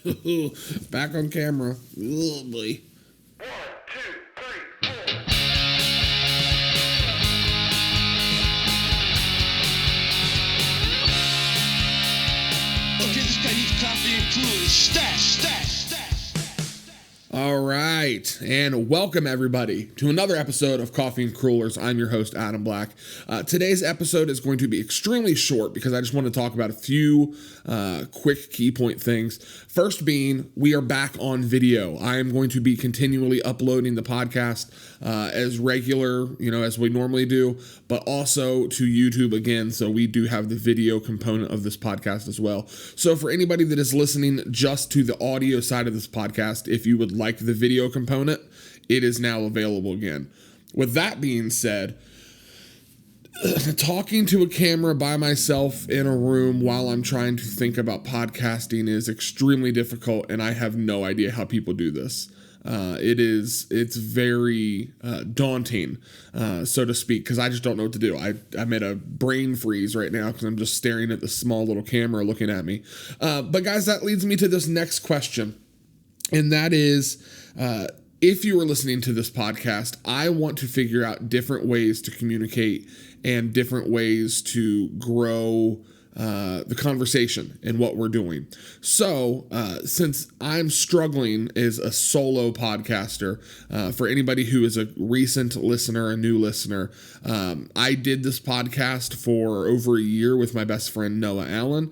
Back on camera. Oh boy. 1, 2, 3, 4. Okay, this guy needs coffee and coolers. Stash. All right, and welcome everybody to another episode of Coffee and Crullers. I'm your host, Adam Black. Today's episode is going to be extremely short because I just want to talk about a few quick key point things. First being, we are back on video. I am going to be continually uploading the podcast as regular, as we normally do, but also to YouTube again. So we do have the video component of this podcast as well. So for anybody that is listening just to the audio side of this podcast, if you would like the video component, it is now available again. With that being said, talking to a camera by myself in a room while I'm trying to think about podcasting is extremely difficult, and I have no idea how people do this. It's very daunting, so to speak, because I just don't know what to do. I'm at a brain freeze right now because I'm just staring at the small little camera looking at me. But guys, that leads me to this next question. And that is, if you are listening to this podcast, I want to figure out different ways to communicate and different ways to grow the conversation and what we're doing. So, since I'm struggling as a solo podcaster, for anybody who is a recent listener, a new listener, I did this podcast for over a year with my best friend, Noah Allen.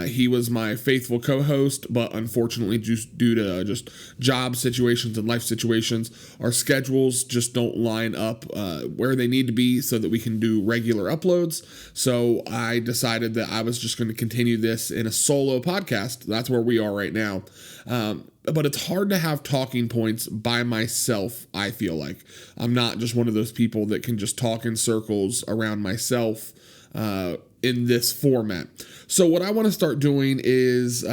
He was my faithful co-host, but unfortunately, just due to just job situations and life situations, our schedules just don't line up where they need to be so that we can do regular uploads. So I decided that I was just going to continue this in a solo podcast. That's where we are right now. But it's hard to have talking points by myself, I feel like. I'm not just one of those people that can just talk in circles around myself in this format. So what I want to start doing is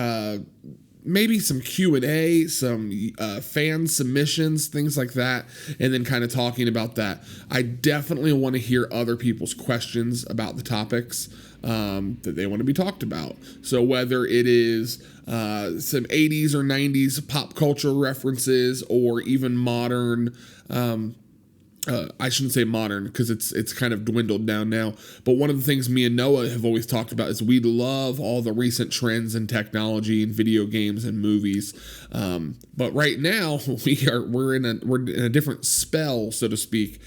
maybe some Q&A, some fan submissions, things like that, and then kind of talking about that. I definitely want to hear other people's questions about the topics that they want to be talked about. So whether it is some 80s or 90s pop culture references or even modern, I shouldn't say modern because it's kind of dwindled down now. But one of the things me and Noah have always talked about is we love all the recent trends in technology and video games and movies. But right now we're in a different spell, so to speak,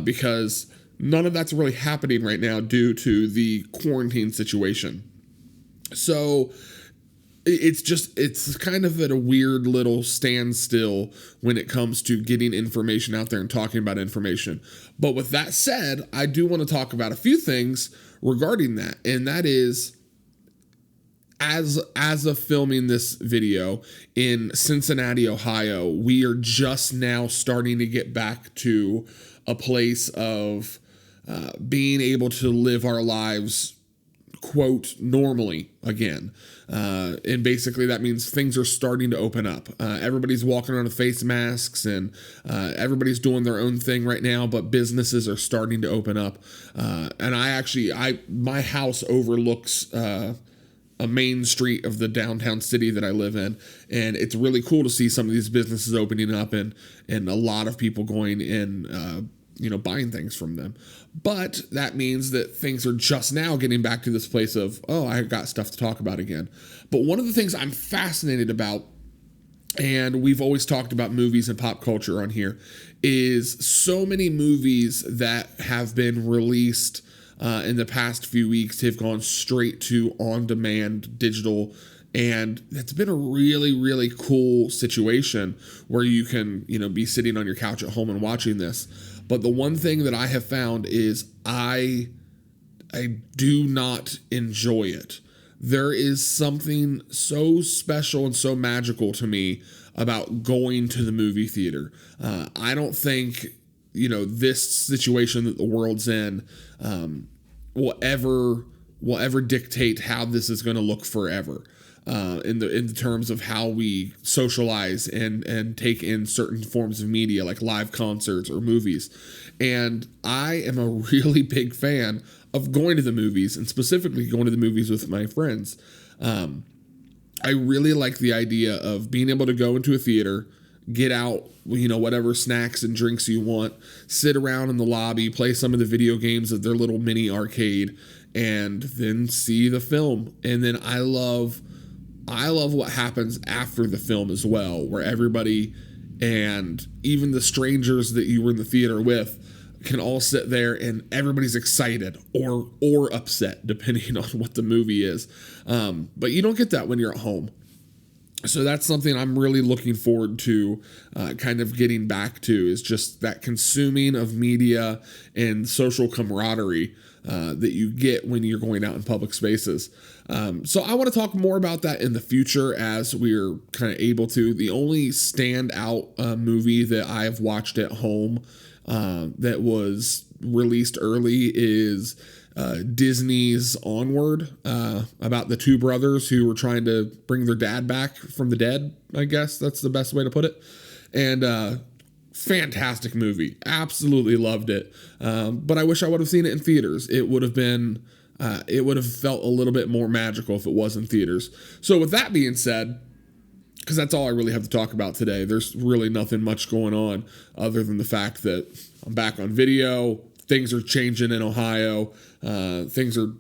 because none of that's really happening right now due to the quarantine situation. So it's kind of at a weird little standstill when it comes to getting information out there and talking about information. But with that said, I do want to talk about a few things regarding that. And that is, as of filming this video in Cincinnati, Ohio, we are just now starting to get back to a place of being able to live our lives, quote, normally again. And basically that means things are starting to open up. Everybody's walking around with face masks and everybody's doing their own thing right now, but businesses are starting to open up. And my house overlooks a main street of the downtown city that I live in. And it's really cool to see some of these businesses opening up and a lot of people going in, buying things from them. But that means that things are just now getting back to this place of, oh, I got stuff to talk about again. But one of the things I'm fascinated about, and we've always talked about movies and pop culture on here, is so many movies that have been released in the past few weeks have gone straight to on-demand digital. And it's been a really, really cool situation where you can, be sitting on your couch at home and watching this. But the one thing that I have found is I do not enjoy it. There is something so special and so magical to me about going to the movie theater. I don't think, this situation that the world's in will ever dictate how this is going to look forever. In the terms of how we socialize and take in certain forms of media like live concerts or movies. And I am a really big fan of going to the movies and specifically going to the movies with my friends. I really like the idea of being able to go into a theater, get out, whatever snacks and drinks you want, sit around in the lobby, play some of the video games at their little mini arcade, and then see the film. And then I love what happens after the film as well, where everybody and even the strangers that you were in the theater with can all sit there and everybody's excited or upset depending on what the movie is. But you don't get that when you're at home. So that's something I'm really looking forward to kind of getting back to, is just that consuming of media and social camaraderie that you get when you're going out in public spaces. So I want to talk more about that in the future as we're kind of able to. The only standout movie that I've watched at home that was released early is Disney's Onward, about the two brothers who were trying to bring their dad back from the dead. I guess that's the best way to put it. And fantastic movie. Absolutely loved it. But I wish I would have seen it in theaters. It would have felt a little bit more magical if it was in theaters. So with that being said, because that's all I really have to talk about today, there's really nothing much going on other than the fact that I'm back on video. Things are changing in Ohio. Things are,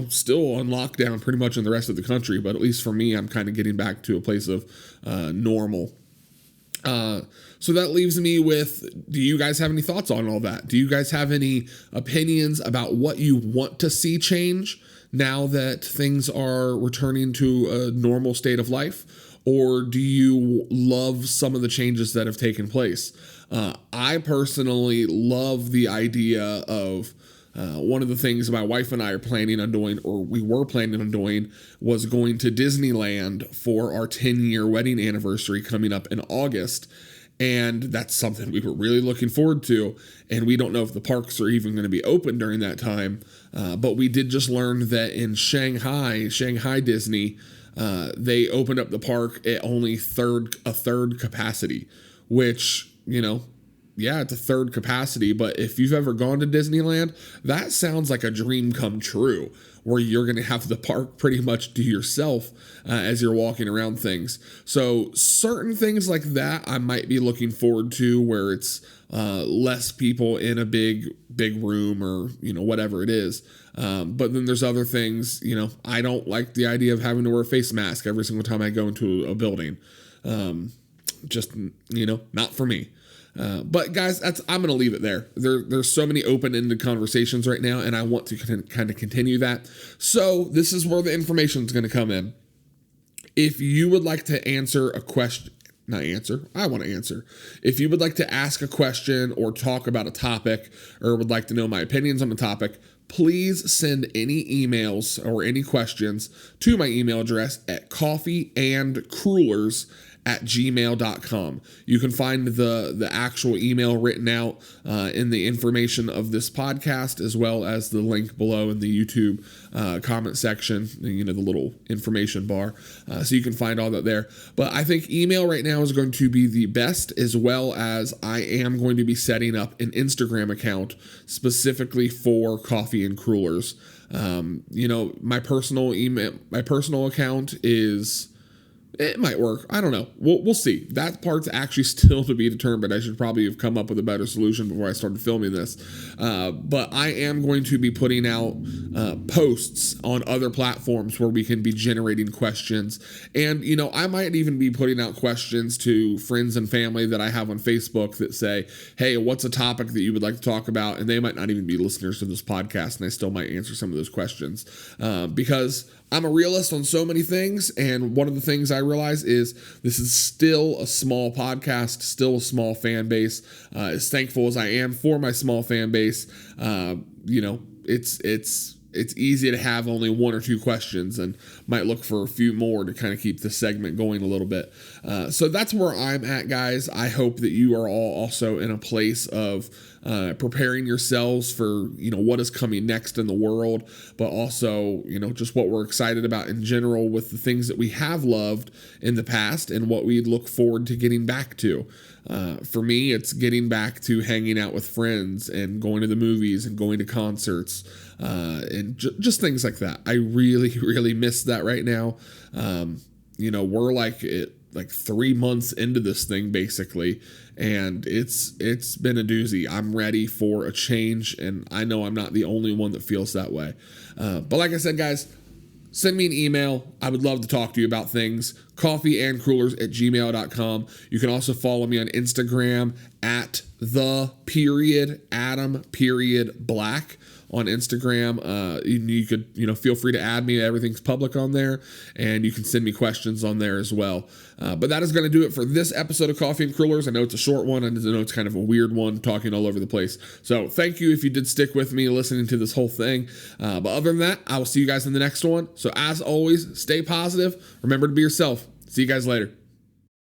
still on lockdown pretty much in the rest of the country. But at least for me, I'm kind of getting back to a place of normal. So that leaves me with, do you guys have any thoughts on all that? Do you guys have any opinions about what you want to see change now that things are returning to a normal state of life? Or do you love some of the changes that have taken place? I personally love the idea of one of the things my wife and I are planning on doing, or we were planning on doing, was going to Disneyland for our 10-year wedding anniversary coming up in August. And that's something we were really looking forward to. And we don't know if the parks are even going to be open during that time. But we did just learn that in Shanghai Disney, they opened up the park at only a third capacity, which, it's a third capacity. But if you've ever gone to Disneyland, that sounds like a dream come true, where you're going to have the park pretty much to yourself as you're walking around things. So certain things like that I might be looking forward to, where it's less people in a big room, or whatever it is. But then there's other things. I don't like the idea of having to wear a face mask every single time I go into a building. Just not for me. But guys, I'm going to leave it there. There's so many open-ended conversations right now, and I want to kind of continue that. So this is where the information is going to come in. If you would like to answer a question, I want to answer. If you would like to ask a question or talk about a topic, or would like to know my opinions on the topic, please send any emails or any questions to my email address at coffeeandcrullers@gmail.com. You can find the actual email written out in the information of this podcast, as well as the link below in the YouTube comment section, the little information bar. So you can find all that there. But I think email right now is going to be the best, as well as I am going to be setting up an Instagram account specifically for Coffee and Crullers. My personal account is... It might work. I don't know. We'll see. That part's actually still to be determined. I should probably have come up with a better solution before I started filming this. But I am going to be putting out posts on other platforms where we can be generating questions. And, I might even be putting out questions to friends and family that I have on Facebook that say, hey, what's a topic that you would like to talk about? And they might not even be listeners to this podcast, and I still might answer some of those questions. Because I'm a realist on so many things, and one of the things I realize is this is still a small podcast, still a small fan base. As thankful as I am for my small fan base, it's easy to have only one or two questions, and might look for a few more to kind of keep the segment going a little bit. So that's where I'm at, guys. I hope that you are all also in a place of preparing yourselves for, what is coming next in the world, but also, just what we're excited about in general with the things that we have loved in the past and what we look forward to getting back to. For me, it's getting back to hanging out with friends and going to the movies and going to concerts, and just things like that. I really, really miss that right now. we're like 3 months into this thing basically, and it's been a doozy. I'm ready for a change, and I know I'm not the only one that feels that way. But like I said, guys, send me an email. I would love to talk to you about things. coffeeandcrullers@gmail.com. You can also follow me on Instagram at @Adam_Black on Instagram. You could, feel free to add me. Everything's public on there, and you can send me questions on there as well. But that is going to do it for this episode of Coffee and Crullers. I know it's a short one, and I know it's kind of a weird one, talking all over the place. So thank you if you did stick with me listening to this whole thing. But other than that, I will see you guys in the next one. So as always, stay positive. Remember to be yourself. See you guys later.